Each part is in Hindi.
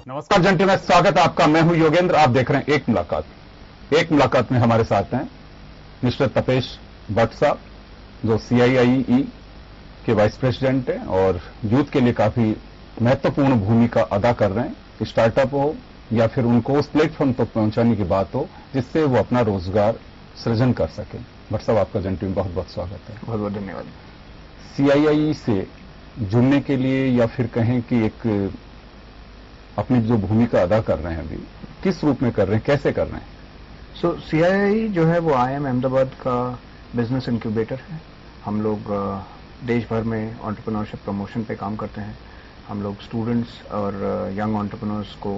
नमस्कार जेंटलमैन, स्वागत है आपका। मैं हूं योगेंद्र। आप देख रहे हैं एक मुलाकात में हमारे साथ हैं मिस्टर तपेश भट्ट साहब, जो CIIE के वाइस प्रेसिडेंट हैं और यूथ के लिए काफी महत्वपूर्ण भूमिका अदा कर रहे हैं। स्टार्टअप हो या फिर उनको उस प्लेटफॉर्म तक पहुंचाने की बात हो जिससे वो अपना रोजगार सृजन कर सकें। भट्ट साहब, आपका जेंटलमैन बहुत बहुत स्वागत है। बहुत बहुत धन्यवाद। CIIE से जुड़ने के लिए या फिर कहें कि एक अपनी जो भूमिका अदा कर रहे हैं अभी, किस रूप में कर रहे हैं, कैसे कर रहे हैं? CIIE जो है वो IIM अहमदाबाद का बिजनेस इंक्यूबेटर है। हम लोग देश भर में एंटरप्रेन्योरशिप प्रमोशन पे काम करते हैं। हम लोग स्टूडेंट्स और यंग एंटरप्रेन्योर्स को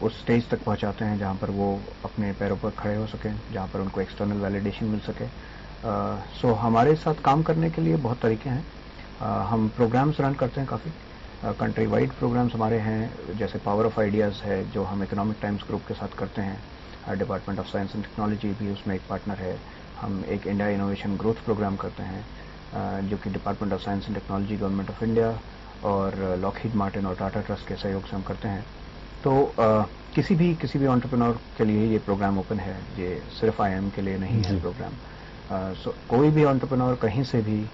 उस स्टेज तक पहुंचाते हैं जहां पर वो अपने पैरों पर खड़े हो सकें, जहां पर उनको एक्सटर्नल वैलिडेशन मिल सके। हमारे साथ काम करने के लिए बहुत तरीके हैं। हम प्रोग्राम्स रन करते हैं, काफ़ी कंट्री वाइड प्रोग्राम्स हमारे हैं, जैसे पावर ऑफ आइडियाज़ है जो हम इकोनॉमिक टाइम्स ग्रुप के साथ करते हैं। Department of science and technology भी उसमें एक पार्टनर है। हम एक इंडिया इनोवेशन ग्रोथ प्रोग्राम करते हैं जो कि department of science and technology, government of India और लॉकहीड मार्टिन और टाटा ट्रस्ट के सहयोग से हम करते हैं। तो किसी भी एंटरप्रेन्योर के लिए ये प्रोग्राम ओपन है, ये सिर्फ IIM के लिए नहीं है प्रोग्राम। कोई भी एंटरप्रेन्योर कहीं से भी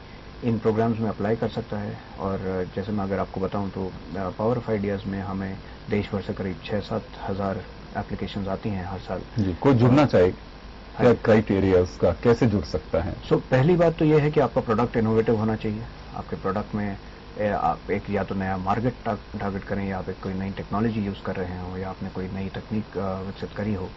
इन प्रोग्राम्स में अप्लाई कर सकता है। और जैसे मैं अगर आपको बताऊं तो पावर ऑफ आइडियाज़ में हमें देश भर से करीब 6-7 हज़ार एप्लीकेशंस आती हैं हर साल। जी, कोई जुड़ना चाहे, क्या क्राइटेरिया उसका, कैसे जुड़ सकता है? पहली बात तो यह है कि आपका प्रोडक्ट इनोवेटिव होना चाहिए। आपके प्रोडक्ट में आप एक या तो नया मार्केट टारगेट करें, या आप एक कोई नई टेक्नोलॉजी यूज़ कर रहे हो, या आपने कोई नई तकनीक विकसित करी हो।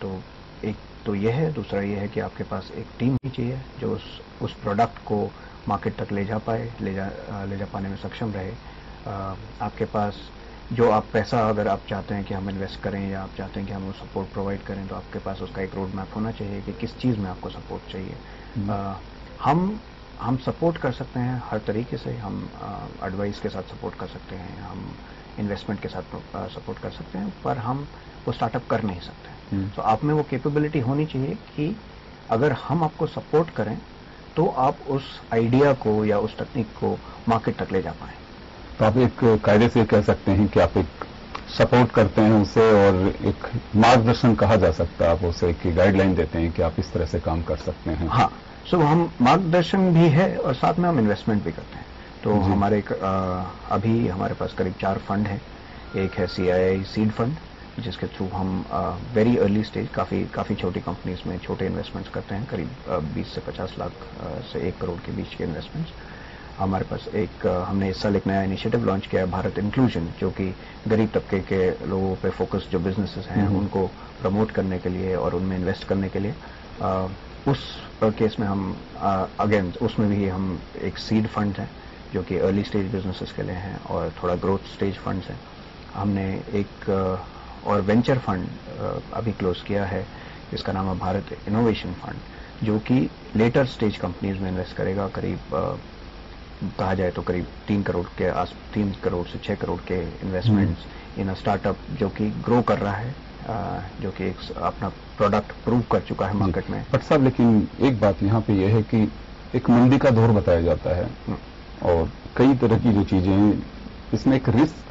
तो एक तो यह है। दूसरा यह है कि आपके पास एक टीम ही चाहिए जो उस प्रोडक्ट को मार्केट तक ले जा पाने में सक्षम रहे। आपके पास जो आप पैसा, अगर आप चाहते हैं कि हम इन्वेस्ट करें या आप चाहते हैं कि हम वो सपोर्ट प्रोवाइड करें, तो आपके पास उसका एक रोड मैप होना चाहिए कि किस चीज़ में आपको सपोर्ट चाहिए। हम सपोर्ट कर सकते हैं हर तरीके से। हम एडवाइस के साथ सपोर्ट कर सकते हैं, हम इन्वेस्टमेंट के साथ सपोर्ट कर सकते हैं, पर हम वो स्टार्टअप कर नहीं सकते। तो आप में वो कैपेबिलिटी होनी चाहिए कि अगर हम आपको सपोर्ट करें तो आप उस आइडिया को या उस तकनीक को मार्केट तक ले जा पाएं। तो आप एक कायदे से कह सकते हैं कि आप एक सपोर्ट करते हैं उसे, और एक मार्गदर्शन कहा जा सकता है, आप उसे एक गाइडलाइन देते हैं कि आप इस तरह से काम कर सकते हैं। हाँ, हम मार्गदर्शन भी है और साथ में हम इन्वेस्टमेंट भी करते हैं। तो हमारे अभी हमारे पास करीब 4 फंड हैं। एक है CII सीड फंड, जिसके थ्रू हम वेरी अर्ली स्टेज काफ़ी छोटी कंपनीज में छोटे इन्वेस्टमेंट्स करते हैं, करीब 20 से 50 लाख से 1 करोड़ के बीच के इन्वेस्टमेंट्स। हमारे पास हमने इस साल एक नया इनिशिएटिव लॉन्च किया है, भारत इंक्लूजन, जो कि गरीब तबके के लोगों पे फोकस जो बिजनेसेस हैं उनको प्रमोट करने के लिए और उनमें इन्वेस्ट करने के लिए। उस केस में हम अगेन उसमें भी हम एक सीड फंड है जो कि अर्ली स्टेज बिजनेसेस के लिए हैं, और थोड़ा ग्रोथ स्टेज फंड्स हैं। हमने एक और वेंचर फंड अभी क्लोज किया है, जिसका नाम है भारत इनोवेशन फंड, जो कि लेटर स्टेज कंपनीज में इन्वेस्ट करेगा। करीब कहा जाए तो करीब 3 करोड़ से 6 करोड़ के इन्वेस्टमेंट्स इन अ स्टार्टअप जो कि ग्रो कर रहा है, जो कि अपना प्रोडक्ट प्रूव कर चुका है मार्केट में। बट साहब, लेकिन एक बात यहाँ पे यह है कि एक मंदी का दौर बताया जाता है और कई तरह की जो चीजें हैं, इसमें एक रिस्क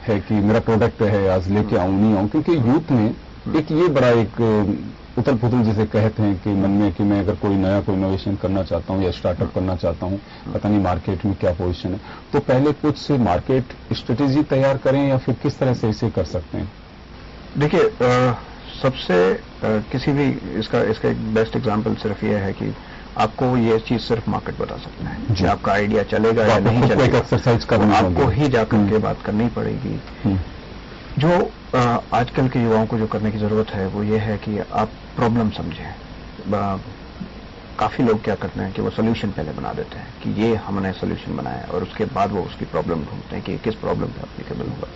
है कि मेरा प्रोडक्ट है, आज लेके आऊं नहीं आऊं, क्योंकि यूथ में एक ये बड़ा एक उथल पुथल जिसे कहते हैं कि मन में कि मैं अगर कोई इनोवेशन करना चाहता हूं या स्टार्टअप करना चाहता हूं, पता नहीं मार्केट में क्या पोजीशन है। तो पहले कुछ मार्केट स्ट्रेटेजी तैयार करें या फिर किस तरह से इसे कर सकते हैं? देखिए, सबसे किसी भी इसका एक बेस्ट एग्जांपल सिर्फ ये है कि आपको ये चीज सिर्फ मार्केट बता सकता है कि आपका आइडिया चलेगा या नहीं चलेगा। एक्सरसाइज करना आपको ही जाकर के बात करनी पड़ेगी। जो आजकल के युवाओं को जो करने की जरूरत है वो ये है कि आप प्रॉब्लम समझें। काफी लोग क्या करते हैं कि वो सोल्यूशन पहले बना देते हैं कि ये हमने सोल्यूशन बनाया, और उसके बाद वो उसकी प्रॉब्लम ढूंढते हैं कि किस प्रॉब्लम पे एप्लीकेबल होगा।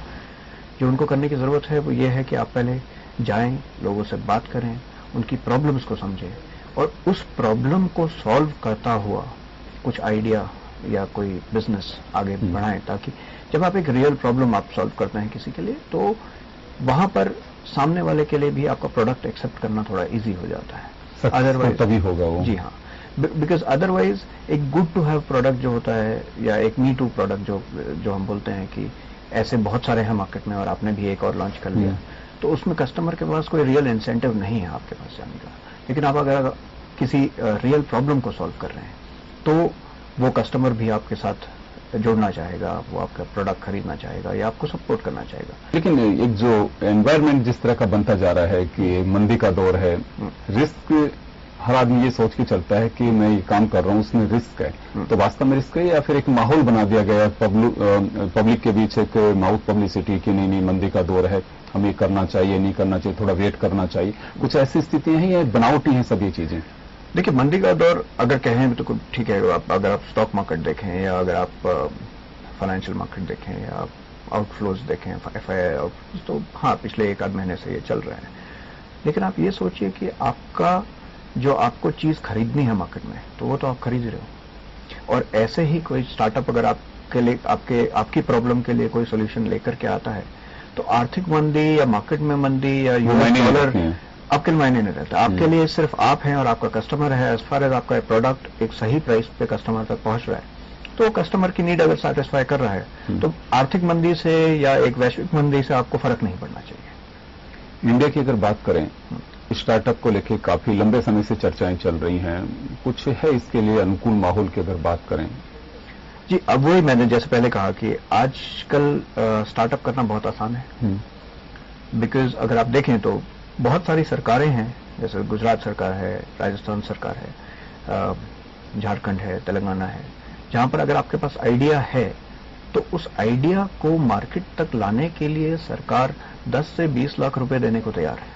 जो उनको करने की जरूरत है वो ये है कि आप पहले जाएं, लोगों से बात करें, उनकी प्रॉब्लम्स को समझें, और उस प्रॉब्लम को सॉल्व करता हुआ कुछ आइडिया या कोई बिजनेस आगे बढ़ाएं, ताकि जब आप एक रियल प्रॉब्लम आप सॉल्व करते हैं किसी के लिए, तो वहां पर सामने वाले के लिए भी आपका प्रोडक्ट एक्सेप्ट करना थोड़ा इजी हो जाता है। अदरवाइज तभी होगा वो। जी हाँ, बिकॉज अदरवाइज एक गुड टू हैव प्रोडक्ट जो होता है, या एक मी टू प्रोडक्ट जो हम बोलते हैं कि ऐसे बहुत सारे हैं मार्केट में और आपने भी एक और लॉन्च कर लिया, तो उसमें कस्टमर के पास कोई रियल इंसेंटिव नहीं है आपके पास जाने का। लेकिन आप अगर किसी रियल प्रॉब्लम को सॉल्व कर रहे हैं तो वो कस्टमर भी आपके साथ जुड़ना चाहेगा, वो आपका प्रोडक्ट खरीदना चाहेगा या आपको सपोर्ट करना चाहेगा। लेकिन एक जो एनवायरनमेंट जिस तरह का बनता जा रहा है कि मंदी का दौर है, रिस्क हर आदमी ये सोच के चलता है कि मैं ये काम कर रहा हूँ उसमें रिस्क है, तो वास्तव में रिस्क है या फिर एक माहौल बना दिया गया पब्लिक के बीच एक माउथ पब्लिसिटी कि नहीं मंदी का दौर है, हमें करना चाहिए नहीं करना चाहिए, थोड़ा वेट करना चाहिए, कुछ ऐसी स्थितियां हैं या बनावटी हैं सब ये चीजें? देखिए, मंदी का दौर अगर कहें तो ठीक है, अगर आप स्टॉक मार्केट देखें या अगर आप फाइनेंशियल मार्केट देखें या आप आउटफ्लोज देखें, FII आउटफ्लोज, तो हाँ पिछले एक आध महीने से ये चल रहा है। लेकिन आप ये सोचिए कि आपको चीज खरीदनी है मार्केट में तो वो तो आप खरीद रहे हो, और ऐसे ही कोई स्टार्टअप अगर आपके लिए आपकी प्रॉब्लम के लिए कोई सोल्यूशन लेकर के आता है तो आर्थिक मंदी या मार्केट में मंदी या यूएस डॉलर आपके मायने नहीं रहता। आपके लिए सिर्फ आप हैं और आपका कस्टमर है। एज फार एज आपका प्रोडक्ट एक सही प्राइस पे कस्टमर तक पहुंच रहा है तो कस्टमर की नीड अगर सेटिस्फाई कर रहा है तो आर्थिक मंदी से या एक वैश्विक मंदी से आपको फर्क नहीं पड़ना चाहिए। इंडिया की अगर बात करें, स्टार्टअप को लेकर काफी लंबे समय से चर्चाएं चल रही हैं, कुछ है इसके लिए अनुकूल माहौल की अगर बात करें? जी, अब वही मैंने जैसे पहले कहा कि आजकल स्टार्टअप करना बहुत आसान है, बिकॉज अगर आप देखें तो बहुत सारी सरकारें हैं, जैसे गुजरात सरकार है, राजस्थान सरकार है, झारखंड है, तेलंगाना है, जहां पर अगर आपके पास आइडिया है तो उस आइडिया को मार्केट तक लाने के लिए सरकार 10 से 20 लाख रुपए देने को तैयार है।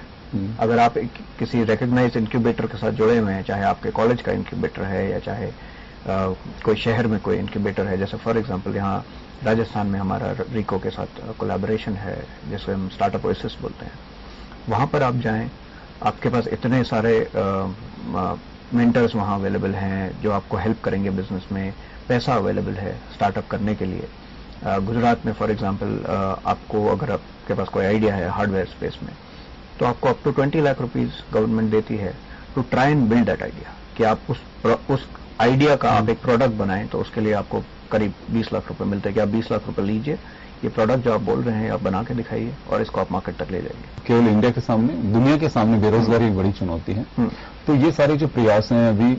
अगर आप किसी रिकग्नाइज इंक्यूबेटर के साथ जुड़े हुए हैं, चाहे आपके कॉलेज का इंक्यूबेटर है या चाहे कोई शहर में कोई इंक्यूबेटर है, जैसे फॉर एग्जांपल यहाँ राजस्थान में हमारा रिको के साथ कोलैबोरेशन है जिसे हम स्टार्टअप ओएसिस बोलते हैं, वहां पर आप जाएं, आपके पास इतने सारे मेंटर्स वहां अवेलेबल हैं जो आपको हेल्प करेंगे बिजनेस में, पैसा अवेलेबल है स्टार्टअप करने के लिए। गुजरात में फॉर एग्जांपल आपको अगर आपके पास कोई आइडिया है हार्डवेयर स्पेस में तो आपको up to 20 lakh rupees government देती है to try and build that idea, कि आप उस आइडिया का आप एक प्रोडक्ट बनाएं तो उसके लिए आपको करीब 20 लाख रुपए मिलते हैं कि आप 20 लाख रुपए लीजिए, ये प्रोडक्ट जो आप बोल रहे हैं आप बना के दिखाइए और इसको आप मार्केट तक ले जाइए। केवल इंडिया के सामने, दुनिया के सामने बेरोजगारी एक बड़ी चुनौती है, तो ये सारे जो प्रयास हैं अभी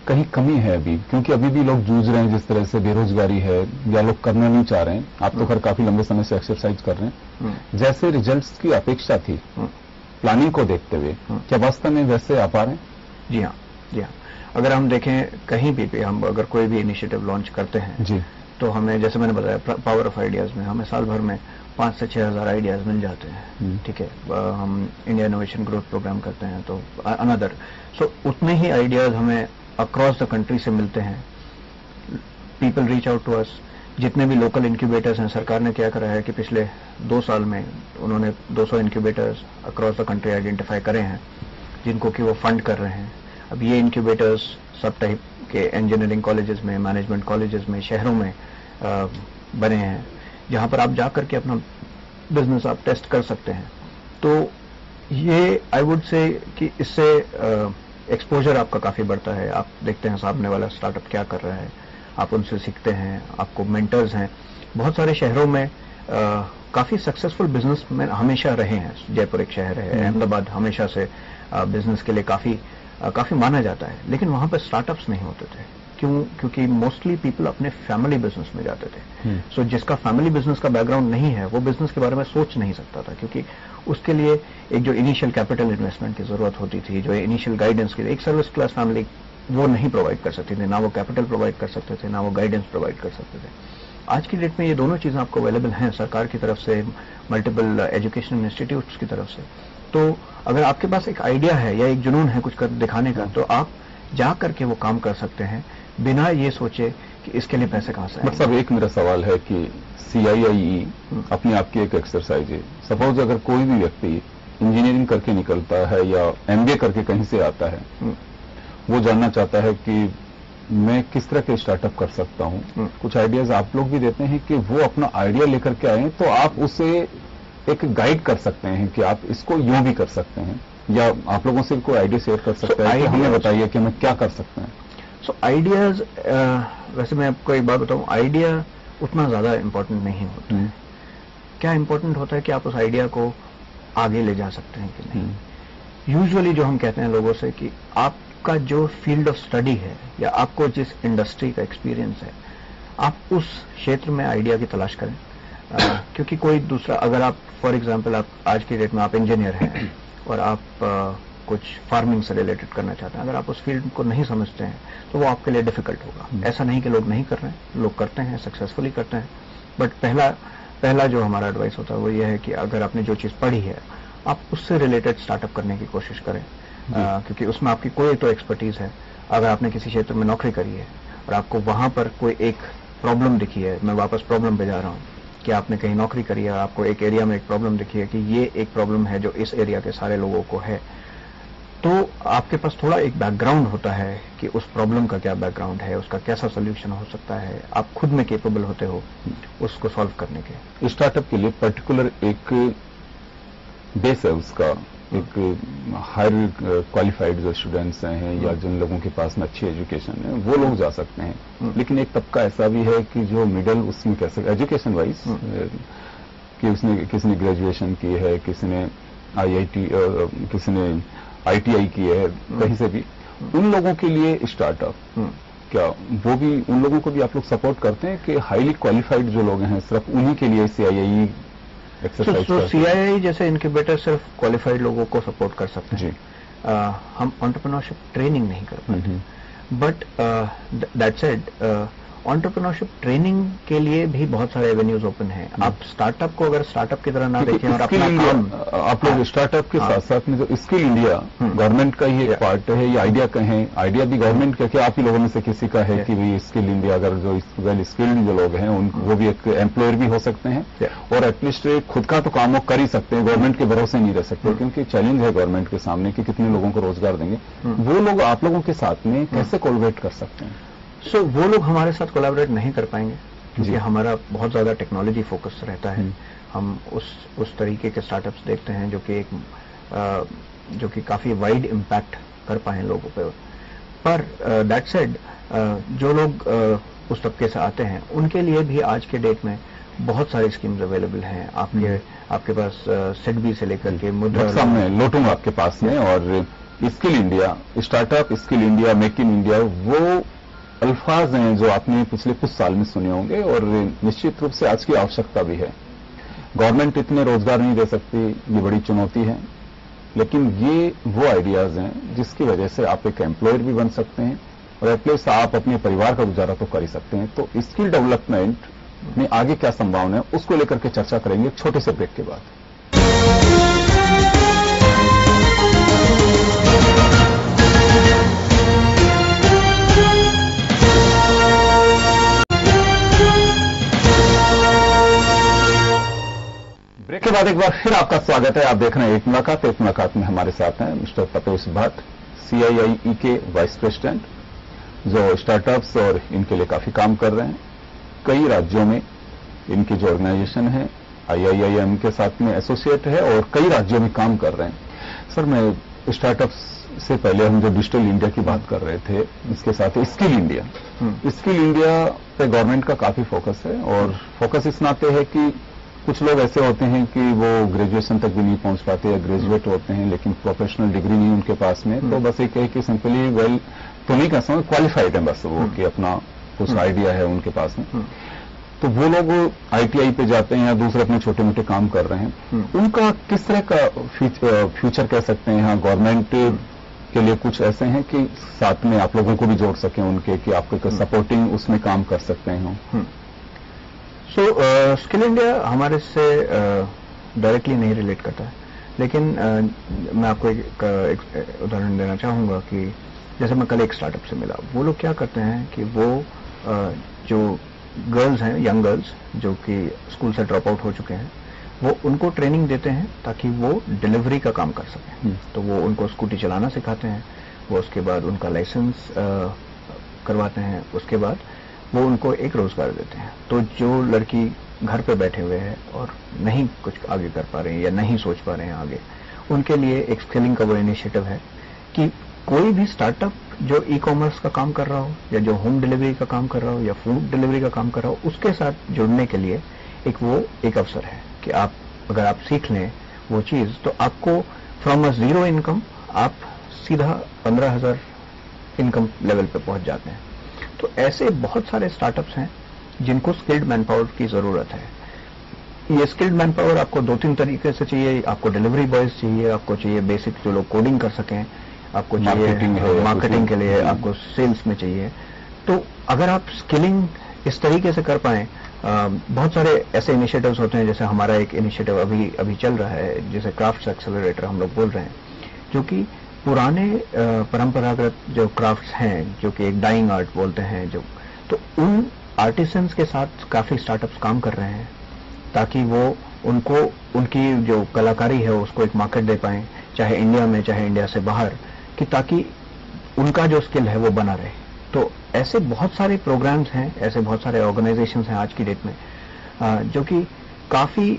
कहीं कमी है अभी, क्योंकि अभी भी लोग जूझ रहे हैं जिस तरह से बेरोजगारी है या लोग करना नहीं चाह रहे हैं। आप तो खैर काफी लंबे समय से एक्सरसाइज कर रहे हैं, जैसे रिजल्ट्स की अपेक्षा थी प्लानिंग को देखते हुए, क्या वास्तव में वैसे आ पा रहे हैं? जी हाँ, जी हाँ। अगर हम देखें कहीं भी हम अगर कोई भी इनिशिएटिव लॉन्च करते हैं जी, तो हमें जैसे मैंने बताया पावर ऑफ आइडियाज में हमें साल भर में 5 से 6 हज़ार आइडियाज मिल जाते हैं। ठीक है, हम इंडिया इनोवेशन ग्रोथ प्रोग्राम करते हैं तो अनदर, सो उतने ही आइडियाज हमें अक्रॉस द कंट्री से मिलते हैं। People reach out to us. जितने भी लोकल इंक्यूबेटर्स हैं, सरकार ने क्या करा है कि पिछले 2 साल में उन्होंने 200 incubators across the country identify करे हैं जिनको कि वो फंड कर रहे हैं। अब ये इंक्यूबेटर्स सब टाइप के इंजीनियरिंग कॉलेजेस में, मैनेजमेंट कॉलेजेस में, शहरों में बने हैं जहां पर आप जाकर के अपना बिजनेस आप टेस्ट कर सकते हैं। तो ये आई वुड से कि इससे एक्सपोजर आपका काफी बढ़ता है। आप देखते हैं सामने वाला स्टार्टअप क्या कर रहा है, आप उनसे सीखते हैं, आपको मेंटर्स हैं। बहुत सारे शहरों में काफी सक्सेसफुल बिजनेसमैन हमेशा रहे हैं। जयपुर एक शहर है, अहमदाबाद हमेशा से बिजनेस के लिए काफी माना जाता है, लेकिन वहां पर स्टार्टअप्स नहीं होते थे। क्यों? क्योंकि मोस्टली पीपल अपने फैमिली बिजनेस में जाते थे। सो जिसका फैमिली बिजनेस का बैकग्राउंड नहीं है वो बिजनेस के बारे में सोच नहीं सकता था, क्योंकि उसके लिए एक जो इनिशियल कैपिटल इन्वेस्टमेंट की जरूरत होती थी, जो इनिशियल गाइडेंस की, एक सर्विस क्लास फैमिली वो नहीं प्रोवाइड कर सकती थी, ना वो कैपिटल प्रोवाइड कर सकते थे, ना वो गाइडेंस प्रोवाइड कर सकते थे। आज की डेट में ये दोनों चीजें आपको अवेलेबल हैं सरकार की तरफ से, मल्टीपल एजुकेशनल इंस्टीट्यूट्स की तरफ से। तो अगर आपके पास एक आइडिया है या एक जुनून है कुछ कर दिखाने का, तो आप जा करके वो काम कर सकते हैं बिना ये सोचे कि इसके लिए पैसे कहां से आएंगे। मतलब एक मेरा सवाल है कि CII अपनी आपकी एक एक्सरसाइज है। सपोज अगर कोई भी व्यक्ति इंजीनियरिंग करके निकलता है या MBA करके कहीं से आता है, वो जानना चाहता है कि मैं किस तरह के स्टार्टअप कर सकता हूं, कुछ आइडियाज आप लोग भी देते हैं कि वो अपना आइडिया लेकर के आए तो आप उसे एक गाइड कर सकते हैं कि आप इसको यूं भी कर सकते हैं, या आप लोगों से कोई आइडिया शेयर कर सकते हैं कि हमें बताइए कि हमें क्या कर सकते हैं। सो आइडियाज, वैसे मैं आपको एक बात बताऊं, आइडिया उतना ज्यादा इंपॉर्टेंट नहीं होता है। क्या इंपॉर्टेंट होता है कि आप उस आइडिया को आगे ले जा सकते हैं कि नहीं। यूजुअली जो हम कहते हैं लोगों से कि आपका जो फील्ड ऑफ स्टडी है या आपको जिस इंडस्ट्री का एक्सपीरियंस है, आप उस क्षेत्र में आइडिया की तलाश करें। क्योंकि कोई दूसरा, अगर आप फॉर एग्जांपल आप आज की डेट में आप इंजीनियर हैं और आप कुछ फार्मिंग से रिलेटेड करना चाहते हैं, अगर आप उस फील्ड को नहीं समझते हैं तो वो आपके लिए डिफिकल्ट होगा। ऐसा नहीं कि लोग नहीं कर रहे हैं, लोग करते हैं, सक्सेसफुली करते हैं। बट पहला जो हमारा एडवाइस होता है वो ये है कि अगर आपने जो चीज पढ़ी है आप उससे रिलेटेड स्टार्टअप करने की कोशिश करें, क्योंकि उसमें आपकी कोई तो एक्सपर्टीज है। अगर आपने किसी क्षेत्र में नौकरी करी है और आपको वहां पर कोई एक प्रॉब्लम दिखी है, मैं वापस प्रॉब्लम पे जा रहा हूं कि आपने कहीं नौकरी करी है, आपको एक एरिया में एक प्रॉब्लम दिखी है कि ये एक प्रॉब्लम है जो इस एरिया के सारे लोगों को है, तो आपके पास थोड़ा एक बैकग्राउंड होता है कि उस प्रॉब्लम का क्या बैकग्राउंड है, उसका कैसा सोल्यूशन हो सकता है, आप खुद में केपेबल होते हो उसको सॉल्व करने के। स्टार्टअप के लिए पर्टिकुलर एक बेस है उसका, एक हायर क्वालिफाइड जो स्टूडेंट्स हैं या जिन लोगों के पास में अच्छी एजुकेशन है वो लोग जा सकते हैं। लेकिन एक तबका ऐसा भी है कि जो मिडिल, उसमें कैसे एजुकेशन वाइज कि उसने किसी ने ग्रेजुएशन की है, किसी ने IIT, किसी ने ITI की है, कहीं से भी, उन लोगों के लिए स्टार्टअप क्या वो भी, उन लोगों को भी आप लोग सपोर्ट करते हैं कि हाईली क्वालिफाइड जो लोग हैं सिर्फ उन्हीं के लिए CII एक्सरसाइज? तो CII जैसे इनक्यूबेटर सिर्फ क्वालिफाइड लोगों को सपोर्ट कर सकते हैं। हम एंटरप्रेन्योरशिप ट्रेनिंग नहीं कर पाते। But that said, entrepreneurship training के लिए भी बहुत सारे एवेन्यूज ओपन हैं। आप स्टार्टअप को अगर स्टार्टअप की तरह ना देखें और अपना काम, आप लोग स्टार्टअप के साथ साथ में जो स्किल इंडिया गवर्नमेंट का ही एक पार्ट है, ये आइडिया कहें, आइडिया भी गवर्नमेंट का, क्या आप ही लोगों में से किसी का है कि भाई स्किल इंडिया, अगर जो वेल स्किल्ड जो लोग हैं वो भी एक एम्प्लॉयर भी हो सकते हैं और एटलीस्ट खुद का तो काम वो कर ही सकते हैं, गवर्नमेंट के भरोसे नहीं रह सकते, क्योंकि चैलेंज है गवर्नमेंट के सामने कि कितने लोगों को रोजगार देंगे। वो लोग आप लोगों के साथ में कैसे कोलैबोरेट कर सकते हैं? वो लोग हमारे साथ कोलैबोरेट नहीं कर पाएंगे क्योंकि हमारा बहुत ज्यादा टेक्नोलॉजी फोकस रहता है। हम उस तरीके के स्टार्टअप्स देखते हैं जो कि काफी वाइड इम्पैक्ट कर पाए लोगों पे। पर दैट सेड, जो लोग उस तबके से आते हैं उनके लिए भी आज के डेट में बहुत सारी स्कीम्स अवेलेबल हैं। आपके पास सिडबी से लेकर के मुद्रा, सामने लोटूंगा आपके पास में, और skill India, startup skill India, make in India, वो अल्फाज हैं जो आपने पिछले कुछ साल में सुने होंगे और निश्चित रूप से आज की आवश्यकता भी है। गवर्नमेंट इतने रोजगार नहीं दे सकती, ये बड़ी चुनौती है, लेकिन ये वो आइडियाज हैं जिसकी वजह से आप एक एम्प्लॉयर भी बन सकते हैं और एटलीस्ट आप अपने परिवार का गुजारा तो कर ही सकते हैं। तो स्किल डेवलपमेंट में आगे क्या संभावना है उसको लेकर के चर्चा करेंगे छोटे से ब्रेक के बाद। ब्रेक के बाद एक बार फिर आपका स्वागत है। आप देख रहे हैं एक मुलाकात में हमारे साथ हैं मिस्टर तपेश भट्ट, CII के वाइस प्रेसिडेंट, जो स्टार्टअप्स और इनके लिए काफी काम कर रहे हैं। कई राज्यों में इनकी जो ऑर्गेनाइजेशन है IIM के साथ में एसोसिएट है और कई राज्यों में काम कर रहे हैं। सर, मैं स्टार्टअप्स से पहले हम जो डिजिटल इंडिया की बात कर रहे थे, इसके साथ स्किल इंडिया, स्किल इंडिया पे गवर्नमेंट का काफी फोकस है और फोकस इस नाते है कि कुछ लोग ऐसे होते हैं कि वो ग्रेजुएशन तक भी नहीं पहुंच पाते या ग्रेजुएट होते हैं लेकिन प्रोफेशनल डिग्री नहीं उनके पास में, तो बस एक है कि सिंपली वेल तो नहीं कह सकते, क्वालिफाइड है बस वो कि अपना कुछ आइडिया है उनके पास में, तो वो लोग ITI पे जाते हैं या दूसरे अपने छोटे मोटे काम कर रहे हैं। उनका किस तरह का फ्यूचर कह सकते हैं? यहाँ गवर्नमेंट के लिए कुछ ऐसे हैं कि साथ में आप लोगों को भी जोड़ सकें उनके, कि आपको सपोर्टिंग उसमें काम कर सकते हैं? स्किल इंडिया हमारे से डायरेक्टली नहीं रिलेट करता है, लेकिन मैं आपको एक उदाहरण देना चाहूंगा कि जैसे मैं कल एक स्टार्टअप से मिला। वो लोग क्या करते हैं कि वो जो गर्ल्स हैं, यंग गर्ल्स जो कि स्कूल से ड्रॉप आउट हो चुके हैं, वो उनको ट्रेनिंग देते हैं ताकि वो डिलीवरी का काम कर सकें। तो वो उनको स्कूटी चलाना सिखाते हैं, वो उसके बाद उनका लाइसेंस करवाते हैं, उसके बाद वो उनको एक रोजगार देते हैं। तो जो लड़की घर पे बैठे हुए हैं और नहीं कुछ आगे कर पा रहे हैं या नहीं सोच पा रहे हैं आगे, उनके लिए एक स्किलिंग का वो इनिशिएटिव है कि कोई भी स्टार्टअप जो ई-कॉमर्स का काम कर रहा हो या जो होम डिलीवरी का काम कर रहा हो या फूड डिलीवरी का काम कर रहा हो, उसके साथ जुड़ने के लिए एक अवसर है कि आप अगर आप सीख लें वो चीज़, तो आपको फ्रॉम अ जीरो इनकम आप सीधा 15,000 इनकम लेवल पे पहुंच जाते हैं। तो ऐसे बहुत सारे स्टार्टअप्स हैं जिनको स्किल्ड मैन पावर की ज़रूरत है। ये स्किल्ड मैन पावर आपको 2-3 तरीके से चाहिए। आपको डिलीवरी बॉयज चाहिए, आपको चाहिए बेसिक जो लोग कोडिंग कर सकें, आपको चाहिए मार्केटिंग के लिए, आपको सेल्स में चाहिए। तो अगर आप स्किलिंग इस तरीके से कर पाएं, बहुत सारे ऐसे इनिशिएटिव्स होते हैं, जैसे हमारा एक इनिशिएटिव अभी चल रहा है जिसे क्राफ्ट्स एक्सेलरेटर हम लोग बोल रहे हैं, जो कि पुराने परंपरागत जो क्राफ्ट्स हैं, जो कि एक डाइंग आर्ट बोलते हैं, जो तो उन आर्टिसंस के साथ काफी स्टार्टअप्स काम कर रहे हैं ताकि वो उनको उनकी जो कलाकारी है उसको एक मार्केट दे पाएं, चाहे इंडिया में चाहे इंडिया से बाहर, कि ताकि उनका जो स्किल है वो बना रहे। तो ऐसे बहुत सारे प्रोग्राम्स हैं, ऐसे बहुत सारे ऑर्गेनाइजेशंस हैं आज की डेट में जो कि काफी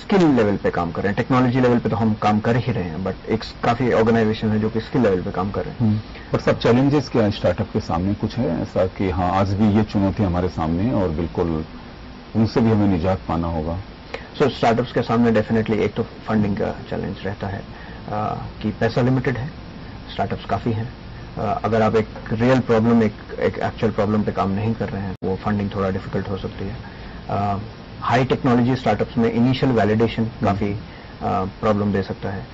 स्किल लेवल पे काम कर रहे हैं। टेक्नोलॉजी लेवल पे तो हम काम कर ही रहे हैं, बट एक काफी ऑर्गेनाइजेशन है जो कि स्किल लेवल पे काम कर रहे हैं। और सब चैलेंजेस क्या स्टार्टअप के सामने कुछ है ऐसा कि हाँ आज भी ये चुनौती हमारे सामने है और बिल्कुल उनसे भी हमें निजात पाना होगा? सो स्टार्टअप्स के सामने डेफिनेटली एक तो फंडिंग का चैलेंज रहता है कि पैसा लिमिटेड है, स्टार्टअप्स काफी हैं। अगर आप एक रियल प्रॉब्लम, एक एक्चुअल प्रॉब्लम पे काम नहीं कर रहे हैं, वो फंडिंग थोड़ा डिफिकल्ट हो सकती है। हाई टेक्नोलॉजी स्टार्टअप्स में इनिशियल वैलिडेशन काफी प्रॉब्लम दे सकता है।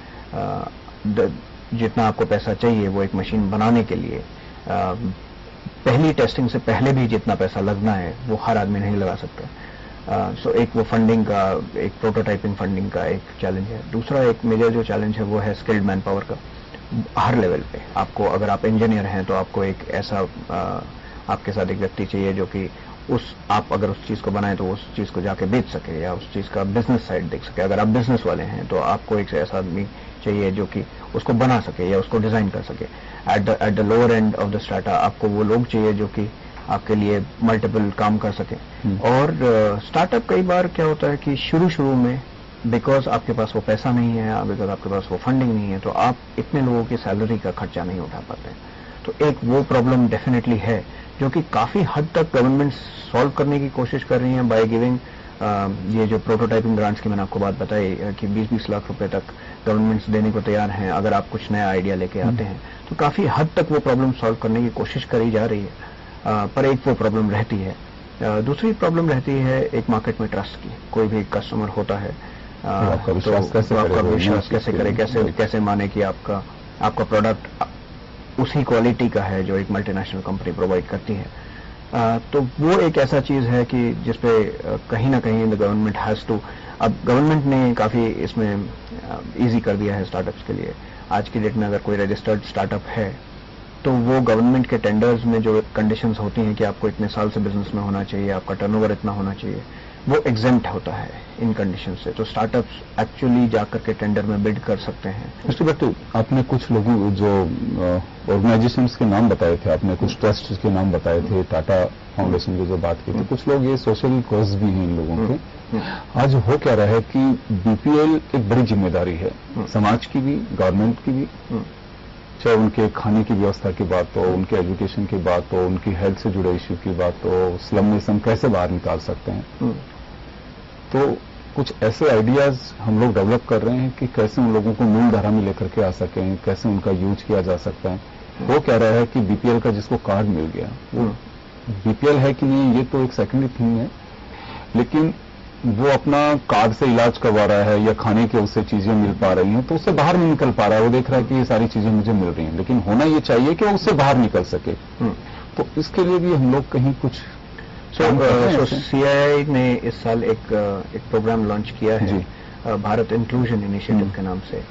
जितना आपको पैसा चाहिए वो एक मशीन बनाने के लिए पहली टेस्टिंग से पहले भी जितना पैसा लगना है वो हर आदमी नहीं लगा सकता। सो एक वो फंडिंग का, एक प्रोटोटाइपिंग फंडिंग का एक चैलेंज है। दूसरा एक मेजर जो चैलेंज है वो है स्किल्ड मैन पावर का। हर लेवल पे आपको, अगर आप इंजीनियर हैं तो आपको एक ऐसा आपके साथ एक व्यक्ति चाहिए जो कि आप अगर उस चीज को बनाएं तो उस चीज को जाके बेच सके या उस चीज का बिजनेस साइड देख सके। अगर आप बिजनेस वाले हैं तो आपको एक ऐसा आदमी चाहिए जो कि उसको बना सके या उसको डिजाइन कर सके। At the lower end of the startup आपको वो लोग चाहिए जो कि आपके लिए मल्टीपल काम कर सके। और स्टार्टअप कई बार क्या होता है कि शुरू में बिकॉज आपके पास वो पैसा नहीं है, बिकॉज आपके पास वो फंडिंग नहीं है, तो आप इतने लोगों की सैलरी का खर्चा नहीं उठा पाते। तो एक वो प्रॉब्लम डेफिनेटली है जो कि काफी हद तक गवर्नमेंट सॉल्व करने की कोशिश कर रही है बाय गिविंग ये जो प्रोटोटाइपिंग ग्रांट्स की मैंने आपको बात बताई कि 20-20 लाख रुपए तक गवर्नमेंट्स देने को तैयार हैं अगर आप कुछ नया आइडिया लेके आते हैं। तो काफी हद तक वो प्रॉब्लम सॉल्व करने की कोशिश करी जा रही है, पर एक वो प्रॉब्लम रहती है। दूसरी प्रॉब्लम रहती है एक मार्केट में ट्रस्ट की। कोई भी कस्टमर होता है तो आपका विश्वास कैसे करे, कैसे माने कि आपका प्रोडक्ट उसी क्वालिटी का है जो एक मल्टीनेशनल कंपनी प्रोवाइड करती है। तो वो एक ऐसा चीज है कि जिसपे कहीं ना कहीं द गवर्नमेंट हैज टू, अब गवर्नमेंट ने काफी इसमें इजी कर दिया है स्टार्टअप्स के लिए। आज की डेट में अगर कोई रजिस्टर्ड स्टार्टअप है तो वो गवर्नमेंट के टेंडर्स में जो कंडीशंस होती हैं कि आपको इतने साल से बिजनेस में होना चाहिए, आपका टर्नओवर इतना होना चाहिए, वो एग्जेम्प्ट होता है इन कंडीशन से। तो स्टार्टअप्स एक्चुअली जाकर के टेंडर में बिड कर सकते हैं। मिस्टर भट्ट, आपने कुछ लोगों जो ऑर्गेनाइजेशंस के नाम बताए थे, आपने कुछ ट्रस्ट के नाम बताए थे, टाटा फाउंडेशन की जो बात की थी, कुछ लोग ये सोशल कॉज भी हैं इन लोगों के। आज हो क्या रहा है कि बीपीएल एक बड़ी जिम्मेदारी है, समाज की भी, गवर्नमेंट की भी, चाहे उनके खाने की व्यवस्था की बात हो, उनके एजुकेशन की बात हो, उनकी हेल्थ से जुड़े इश्यू की बात हो, स्लम में से हम कैसे बाहर निकाल सकते हैं। तो कुछ ऐसे आइडियाज हम लोग डेवलप कर रहे हैं कि कैसे उन लोगों को मूल धारा में लेकर के आ सकें, कैसे उनका यूज किया जा सकता है। वो कह रहा है कि बीपीएल का जिसको कार्ड मिल गया, वो बीपीएल है कि नहीं ये तो एक सेकेंडरी थिंग है, लेकिन वो अपना कार्ड से इलाज करवा रहा है या खाने के उससे चीजें मिल पा रही हैं तो उससे बाहर नहीं निकल पा रहा है। वो देख रहा है कि ये सारी चीजें मुझे मिल रही हैं, लेकिन होना ये चाहिए कि वो उससे बाहर निकल सके। तो इसके लिए भी हम लोग कहीं कुछ सीआईआई ने इस साल एक प्रोग्राम लॉन्च किया है भारत इंक्लूजन इनिशिएटिव के नाम से,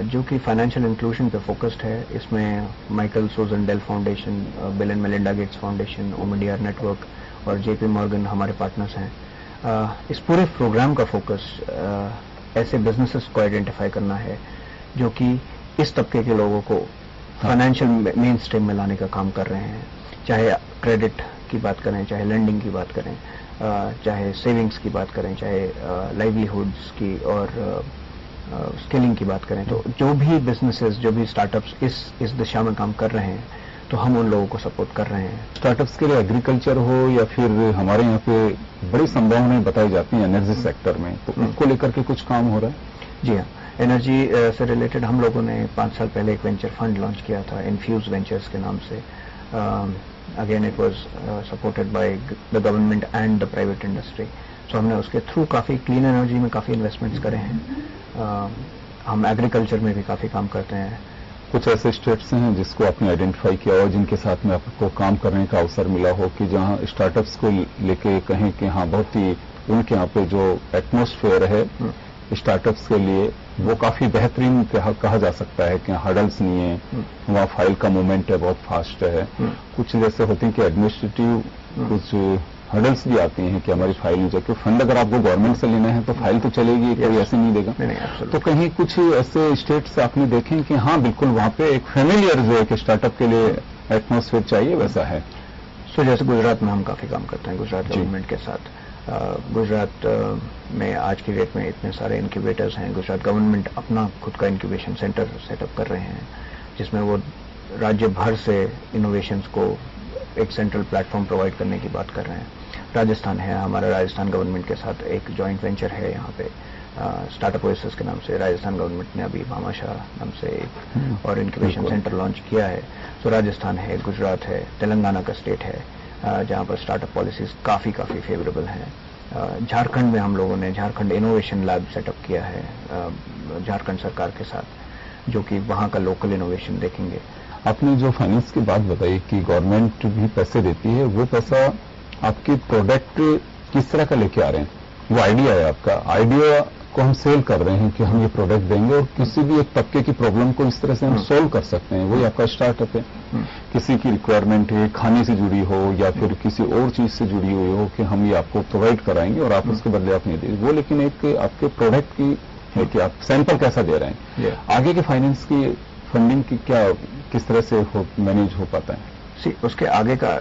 जो कि फाइनेंशियल इंक्लूजन पे फोकस्ड है। इसमें Michael Susan Dell Foundation, Bill and Melinda Gates Foundation, Omidyar Network और जेपी मॉर्गन हमारे पार्टनर्स हैं। इस पूरे प्रोग्राम का फोकस ऐसे बिजनेसेस को आइडेंटिफाई करना है जो कि इस तबके के लोगों को फाइनेंशियल मेन स्ट्रीम में लाने का काम कर रहे हैं। चाहे क्रेडिट की बात करें, चाहे लेंडिंग की बात करें, चाहे सेविंग्स की बात करें, चाहे लाइवलीहुड्स की और स्किलिंग की बात करें। तो जो भी बिजनेसेस, जो भी स्टार्टअप्स इस दिशा में काम कर रहे हैं, तो हम उन लोगों को सपोर्ट कर रहे हैं। स्टार्टअप्स के लिए एग्रीकल्चर हो या फिर हमारे यहाँ पे बड़ी संभावनाएं बताई जाती हैं एनर्जी सेक्टर में, तो उसको लेकर के कुछ काम हो रहा है? जी हाँ, एनर्जी से रिलेटेड हम लोगों ने 5 साल पहले एक वेंचर फंड लॉन्च किया था इन्फ्यूज वेंचर्स के नाम से। Again it was supported by the government and the private industry. So हमने उसके थ्रू काफी क्लीन एनर्जी में काफी इन्वेस्टमेंट्स करे हैं। हम एग्रीकल्चर में भी काफी काम करते हैं। कुछ ऐसे स्टेट्स हैं जिसको आपने आइडेंटिफाई किया हो, जिनके साथ में आपको काम करने का अवसर मिला हो, कि जहां स्टार्टअप्स को लेके कहें कि हाँ बहुत ही उनके यहाँ पे जो एटमॉस्फेयर है स्टार्टअप्स के लिए वो काफी बेहतरीन कहा जा सकता है कि हर्डल्स नहीं है, वहाँ फाइल का मूवमेंट है बहुत फास्ट है। कुछ जैसे होते हैं कि एडमिनिस्ट्रेटिव कुछ हर्डल्स भी आती हैं कि हमारी फाइल नहीं जाए, फंड अगर आपको गवर्नमेंट से लेना है तो फाइल तो चलेगी, कोई ऐसे नहीं देगा। तो कहीं कुछ ऐसे स्टेट्स आपने देखें कि हाँ बिल्कुल वहाँ पे एक फेमिलियर जो एक स्टार्टअप के लिए एटमॉस्फेयर चाहिए वैसा है? सो जैसे गुजरात में हम काफी काम करते हैं गुजरात गवर्नमेंट के साथ। गुजरात में आज की डेट में इतने सारे इंक्यूबेटर्स हैं। गुजरात गवर्नमेंट अपना खुद का इंक्यूबेशन सेंटर सेटअप कर रहे हैं, जिसमें वो राज्य भर से इनोवेशंस को एक सेंट्रल प्लेटफॉर्म प्रोवाइड करने की बात कर रहे हैं। राजस्थान है, हमारा राजस्थान गवर्नमेंट के साथ एक जॉइंट वेंचर है यहाँ पे स्टार्टअप ओएसिस के नाम से। राजस्थान गवर्नमेंट ने अभी भामाशाह नाम से एक और इंक्यूबेशन सेंटर लॉन्च किया है। तो राजस्थान है, गुजरात है, तेलंगाना का स्टेट है जहाँ पर स्टार्टअप पॉलिसीज काफी फेवरेबल हैं। झारखंड में हम लोगों ने झारखंड इनोवेशन लैब सेटअप किया है झारखंड सरकार के साथ, जो कि वहाँ का लोकल इनोवेशन देखेंगे। आपने जो फाइनेंस की बात बताई कि गवर्नमेंट भी पैसे देती है, वो पैसा आपके प्रोडक्ट किस तरह का लेके आ रहे हैं? वो आइडिया है आपका, आइडिया को हम सेल कर रहे हैं कि हम ये प्रोडक्ट देंगे और किसी भी एक तबके की प्रॉब्लम को इस तरह से हम सोल्व कर सकते हैं, वही आपका स्टार्टअप है। किसी की रिक्वायरमेंट है खाने से जुड़ी हो या फिर किसी और चीज से जुड़ी हुई हो कि हम ये आपको प्रोवाइड कराएंगे और आप उसके बदले आप नहीं देंगे, वो लेकिन एक आपके प्रोडक्ट की है कि आप सैंपल कैसा दे रहे हैं। आगे के फाइनेंस की फंडिंग की क्या किस तरह से मैनेज हो पाता है? उसके आगे का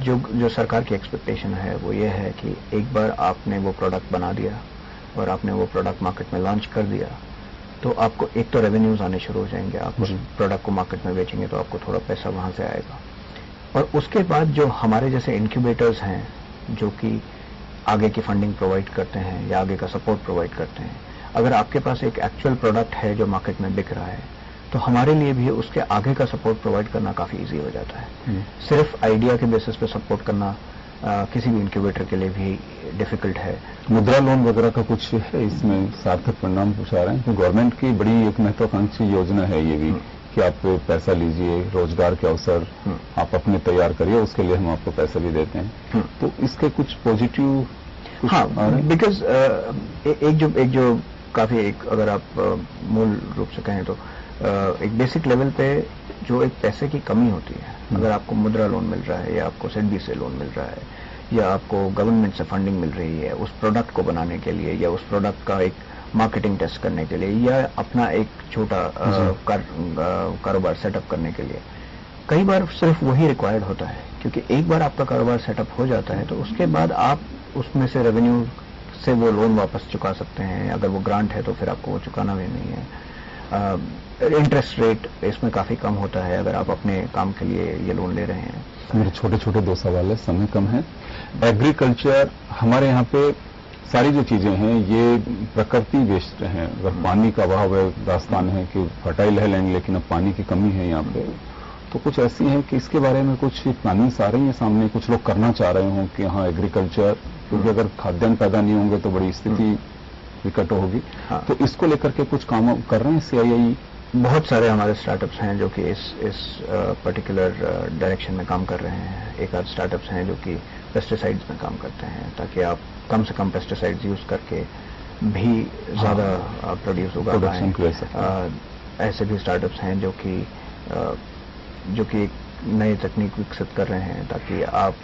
जो सरकार की एक्सपेक्टेशन है वो ये है कि एक बार आपने वो प्रोडक्ट बना दिया और आपने वो प्रोडक्ट मार्केट में लॉन्च कर दिया, तो आपको एक तो रेवेन्यूज आने शुरू हो जाएंगे। आप उस प्रोडक्ट को मार्केट में बेचेंगे तो आपको थोड़ा पैसा वहां से आएगा। और उसके बाद जो हमारे जैसे इंक्यूबेटर्स हैं जो कि आगे की फंडिंग प्रोवाइड करते हैं या आगे का सपोर्ट प्रोवाइड करते हैं, अगर आपके पास एक एक्चुअल प्रोडक्ट है जो मार्केट में बिक रहा है, तो हमारे लिए भी उसके आगे का सपोर्ट प्रोवाइड करना काफी इजी हो जाता है। सिर्फ आइडिया के बेसिस पे सपोर्ट करना किसी भी इंक्यूबेटर के लिए भी डिफिकल्ट है। मुद्रा लोन वगैरह का कुछ है इसमें सार्थक परिणाम कुछ आ रहे हैं? तो गवर्नमेंट की बड़ी एक महत्वाकांक्षी योजना है ये भी कि आप पैसा लीजिए, रोजगार के अवसर आप अपने तैयार करिए, उसके लिए हम आपको पैसा भी देते हैं। तो इसके कुछ पॉजिटिव बिकॉज एक जो काफी एक अगर आप मूल रूप से कहें तो एक बेसिक लेवल पे जो एक पैसे की कमी होती है, अगर आपको मुद्रा लोन मिल रहा है या आपको सेडबी से लोन मिल रहा है या आपको गवर्नमेंट से फंडिंग मिल रही है उस प्रोडक्ट को बनाने के लिए या उस प्रोडक्ट का एक मार्केटिंग टेस्ट करने के लिए या अपना एक छोटा कारोबार सेटअप करने के लिए, कई बार सिर्फ वही रिक्वायर्ड होता है। क्योंकि एक बार आपका कारोबार सेटअप हो जाता है तो उसके बाद आप उसमें से रेवेन्यू से वो लोन वापस चुका सकते हैं। अगर वो ग्रांट है तो फिर आपको वो चुकाना भी नहीं है। इंटरेस्ट रेट इसमें काफी कम होता है अगर आप अपने काम के लिए ये लोन ले रहे हैं। मेरे छोटे छोटे 2 सवाल है, समय कम है। एग्रीकल्चर हमारे यहाँ पे सारी जो चीजें हैं ये प्रकृति बेस्ड हैं। अगर पानी का अभाव है, दास्तान है कि फर्टाइल है लैंड लेकिन अब पानी की कमी है यहाँ पे, तो कुछ ऐसी है कि इसके बारे में कुछ प्लानिंग्स आ रही हैं सामने, कुछ लोग करना चाह रहे हों कि हाँ एग्रीकल्चर, क्योंकि अगर खाद्यान्न पैदा नहीं होंगे तो बड़ी स्थिति विकट होगी। तो इसको लेकर के कुछ काम कर रहे हैं CII? बहुत सारे हमारे स्टार्टअप्स हैं जो कि इस पर्टिकुलर डायरेक्शन में काम कर रहे हैं। एक आध स्टार्टअप्स हैं जो कि पेस्टिसाइड्स में काम करते हैं ताकि आप कम से कम पेस्टिसाइड्स यूज करके भी ज्यादा प्रोड्यूस उगा पाएं। ऐसे भी स्टार्टअप्स हैं जो कि एक नई तकनीक विकसित कर रहे हैं ताकि आप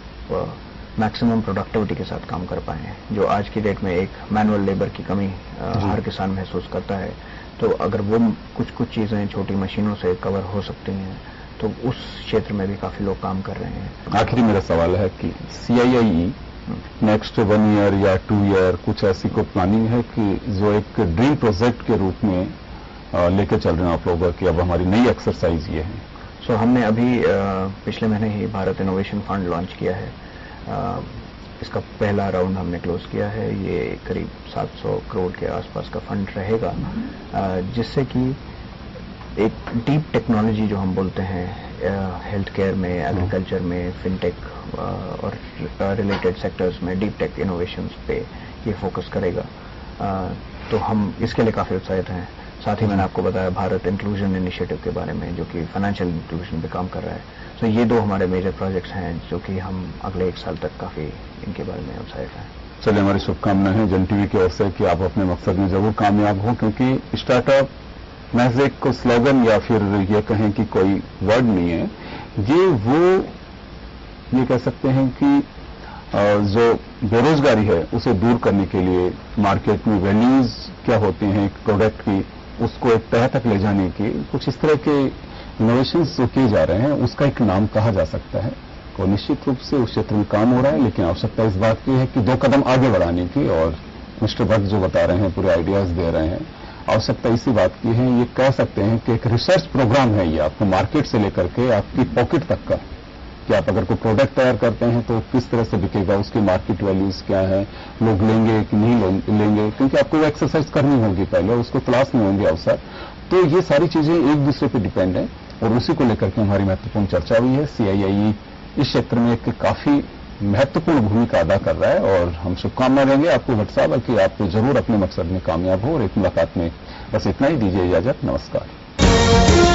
मैक्सिमम प्रोडक्टिविटी के साथ काम कर पाए। जो आज की डेट में एक मैनुअल लेबर की कमी हर किसान महसूस करता है, तो अगर वो कुछ चीजें छोटी मशीनों से कवर हो सकती हैं तो उस क्षेत्र में भी काफी लोग काम कर रहे हैं। आखिरी मेरा सवाल है कि CII नेक्स्ट 1 ईयर या 2 ईयर कुछ ऐसी कोई प्लानिंग है कि जो एक ड्रीम प्रोजेक्ट के रूप में लेके चल रहे हैं आप लोग कि अब हमारी नई एक्सरसाइज ये है? सो हमने अभी पिछले महीने ही भारत इनोवेशन फंड लॉन्च किया है। इसका पहला राउंड हमने क्लोज किया है। ये करीब 700 करोड़ के आसपास का फंड रहेगा, जिससे कि एक डीप टेक्नोलॉजी जो हम बोलते हैं हेल्थ केयर में, एग्रीकल्चर में, फिनटेक और रिलेटेड सेक्टर्स में डीप टेक इनोवेशंस पे ये फोकस करेगा। तो हम इसके लिए काफी उत्साहित हैं। साथ ही मैंने आपको बताया भारत इंक्लूजन इनिशिएटिव के बारे में, जो कि फाइनेंशियल इंक्लूजन पे काम कर रहा है। तो ये दो हमारे मेजर प्रोजेक्ट्स हैं जो कि हम अगले 1 साल तक काफी इनके बारे में उत्साहित हैं। चलिए, हमारी शुभकामनाएं हैं जन टीवी की ओर से कि आप अपने मकसद में जरूर कामयाब हो, क्योंकि स्टार्टअप महज एक को स्लोगन या फिर ये कहें कि कोई वर्ड नहीं है। ये कह सकते हैं कि जो बेरोजगारी है उसे दूर करने के लिए मार्केट में वैल्यूज क्या होते हैं एक प्रोडक्ट की, उसको एक तह तक ले जाने की कुछ इस तरह के इनोवेशंस जो किए जा रहे हैं, उसका एक नाम कहा जा सकता है। और निश्चित रूप से उस क्षेत्र में काम हो रहा है, लेकिन आवश्यकता इस बात की है कि 2 कदम आगे बढ़ाने की। और मिस्टर भट्ट जो बता रहे हैं, पूरे आइडियाज दे रहे हैं, आवश्यकता इसी बात की है। ये कह सकते हैं कि एक रिसर्च प्रोग्राम है ये, आपको मार्केट से लेकर के आपकी पॉकेट तक का, कि आप अगर कोई प्रोडक्ट तैयार करते हैं तो किस तरह से बिकेगा, उसकी मार्केट वैल्यूज क्या है, लोग लेंगे कि नहीं लेंगे, क्योंकि आपको वो एक्सरसाइज करनी होगी पहले, उसको तलाशने होंगे अवसर। तो ये सारी चीजें एक दूसरे पर डिपेंड है और उसी को लेकर के हमारी महत्वपूर्ण चर्चा हुई है। CII इस क्षेत्र में एक काफी महत्वपूर्ण भूमिका अदा कर रहा है और हम शुभकामना देंगे आपको भट्ट साहब कि आप जरूर अपने मकसद में कामयाब हो। और एक मुलाकात में बस इतना ही, दीजिए इजाजत, नमस्कार।